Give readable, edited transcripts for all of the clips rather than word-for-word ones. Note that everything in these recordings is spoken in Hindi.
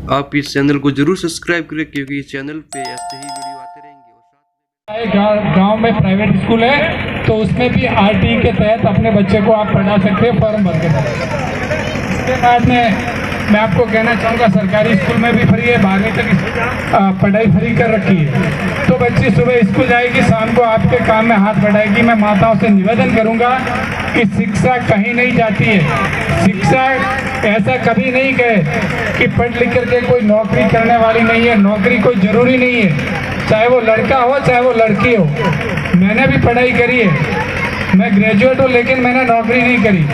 आप इस चैनल को जरूर सब्सक्राइब करें, क्योंकि इस चैनल पे ऐसे ही वीडियो आते रहेंगे। गांव में प्राइवेट स्कूल है तो उसमें भी आरटीई के तहत अपने बच्चे को आप पढ़ा सकते हैं फॉर्म भर के। इसके बाद में मैं आपको कहना चाहूँगा सरकारी स्कूल में भी फ्री है, 12वीं तक पढ़ाई फ्री कर रखी है। तो बच्ची सुबह स्कूल जाएगी, शाम को आपके काम में हाथ बढ़ाएगी। मैं माताओं से निवेदन करूँगा कि शिक्षा कहीं नहीं जाती है। शिक्षा ऐसा कभी नहीं कहे कि पढ़ लिख करके कोई नौकरी करने वाली नहीं है। नौकरी कोई ज़रूरी नहीं है, चाहे वो लड़का हो चाहे वो लड़की हो। मैंने भी पढ़ाई करी है, मैं ग्रेजुएट हूँ, लेकिन मैंने नौकरी नहीं करी।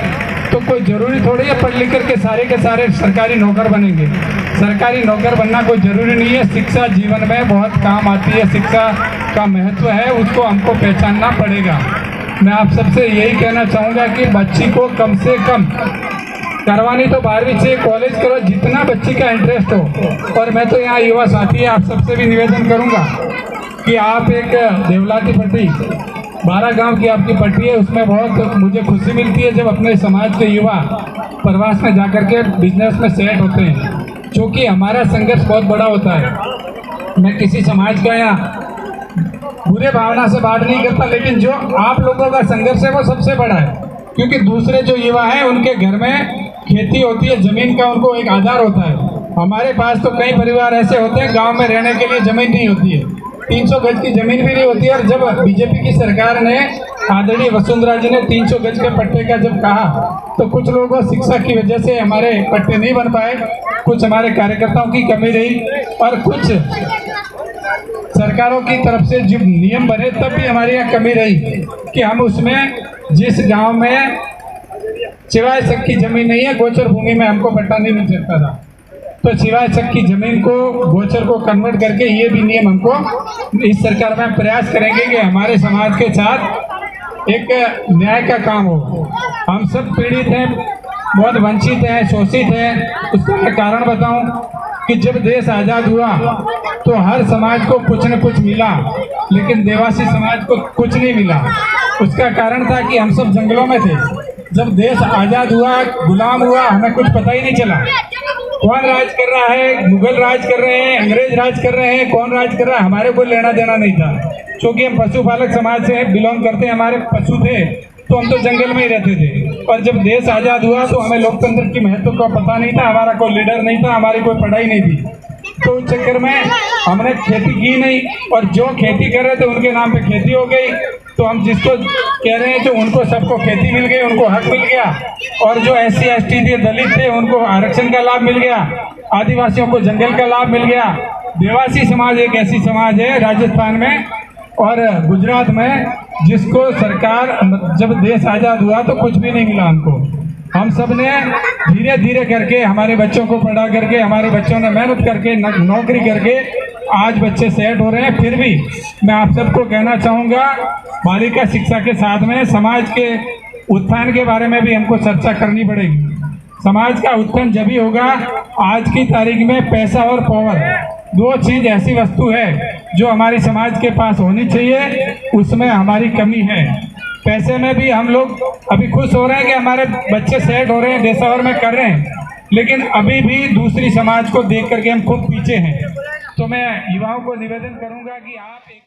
तो कोई ज़रूरी थोड़ी है पढ़ लिख करके सारे के सारे सरकारी नौकर बनेंगे। सरकारी नौकर बनना कोई ज़रूरी नहीं है। शिक्षा जीवन में बहुत काम आती है, शिक्षा का महत्व है, उसको हमको पहचानना पड़ेगा। मैं आप सबसे यही कहना चाहूँगा कि बच्ची को कम से कम करवानी तो 12वीं से कॉलेज करो, जितना बच्ची का इंटरेस्ट हो। और मैं तो यहाँ युवा साथी आप सबसे भी निवेदन करूँगा कि आप एक देवलाती पट्टी 12 गांव की आपकी पट्टी है, उसमें बहुत मुझे खुशी मिलती है जब अपने समाज के युवा प्रवास में जाकर के बिजनेस में सेट होते हैं, क्योंकि हमारा संघर्ष बहुत बड़ा होता है। मैं किसी समाज का या बुरे भावना से बात नहीं करता, लेकिन जो आप लोगों का संघर्ष है वो सबसे बड़ा है, क्योंकि दूसरे जो युवा हैं उनके घर में खेती होती है, जमीन का उनको एक आधार होता है। हमारे पास तो कई परिवार ऐसे होते हैं गांव में रहने के लिए जमीन नहीं होती है, 300 गज की जमीन भी नहीं होती है। और जब बीजेपी की सरकार ने, आदरणीय वसुंधरा जी ने 300 गज के पट्टे का जब कहा, तो कुछ लोगों शिक्षा की वजह से हमारे पट्टे नहीं बन पाए, कुछ हमारे कार्यकर्ताओं की कमी रही, और कुछ सरकारों की तरफ से जब नियम बने तब भी हमारे यहाँ कमी रही कि हम उसमें जिस गांव में सिवाय शक की जमीन नहीं है, गोचर भूमि में हमको पट्टा नहीं मिल सकता था, तो सिवाय शक की जमीन को गोचर को कन्वर्ट करके ये भी नियम हमको इस सरकार में प्रयास करेंगे कि हमारे समाज के साथ एक न्याय का काम हो। हम सब पीड़ित हैं, बहुत वंचित हैं, शोषित हैं। उसका मैं कारण बताऊं कि जब देश आज़ाद हुआ तो हर समाज को कुछ न कुछ मिला, लेकिन देवासी समाज को कुछ नहीं मिला। उसका कारण था कि हम सब जंगलों में थे। जब देश आज़ाद हुआ, गुलाम हुआ, हमें कुछ पता ही नहीं चला कौन राज कर रहा है। मुगल राज कर रहे हैं, अंग्रेज राज कर रहे हैं, कौन राज कर रहा है, हमारे कोई लेना देना नहीं था, क्योंकि हम पशुपालक समाज से बिलोंग करते हैं। हमारे पशु थे तो हम तो जंगल में ही रहते थे। और जब देश आज़ाद हुआ तो हमें लोकतंत्र की महत्व का पता नहीं था, हमारा कोई लीडर नहीं था, हमारी कोई पढ़ाई नहीं थी। तो उस चक्कर में हमने खेती की नहीं, और जो खेती कर रहे थे उनके नाम पे खेती हो गई। तो हम जिसको कह रहे हैं तो उनको सबको खेती मिल गई, उनको हक मिल गया। और जो SC ST थे, दलित थे, उनको आरक्षण का लाभ मिल गया, आदिवासियों को जंगल का लाभ मिल गया। देवासी समाज एक ऐसी समाज है राजस्थान में और गुजरात में जिसको सरकार, जब देश आज़ाद हुआ तो कुछ भी नहीं मिला हमको। हम सब ने धीरे धीरे करके हमारे बच्चों को पढ़ा करके, हमारे बच्चों ने मेहनत करके, नौकरी करके आज बच्चे सेट हो रहे हैं। फिर भी मैं आप सबको कहना चाहूँगा, बालिका शिक्षा के साथ में समाज के उत्थान के बारे में भी हमको चर्चा करनी पड़ेगी। समाज का उत्थान जब ही होगा, आज की तारीख में पैसा और पावर, दो चीज़ ऐसी वस्तु है जो हमारे समाज के पास होनी चाहिए, उसमें हमारी कमी है। पैसे में भी हम लोग अभी खुश हो रहे हैं कि हमारे बच्चे सेट हो रहे हैं, देशावर में कर रहे हैं, लेकिन अभी भी दूसरी समाज को देख करके हम खुद पीछे हैं। तो मैं युवाओं को निवेदन करूंगा कि आप एक